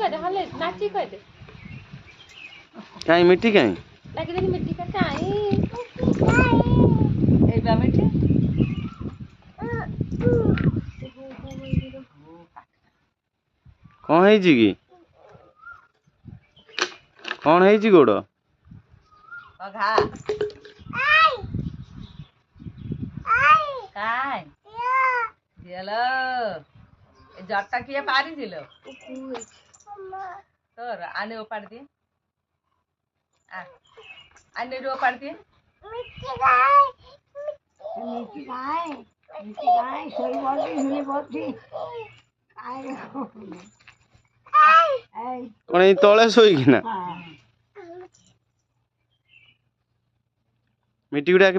कह दे हले नाची कह दे काई मिट्टी काई लागे देनी मिट्टी का काई ए बा मिट्टी कौन है जी की कौन है जी गोड़ घा काय दिलो ए जट्टा किए पारी दिलो तोर आने उपाड़ दिए आने रो उपाड़ दिए मिट्टी गाय सोई बोलती सुनी बोलती कौन ये तले सोई ना मिट्टी उड़ा के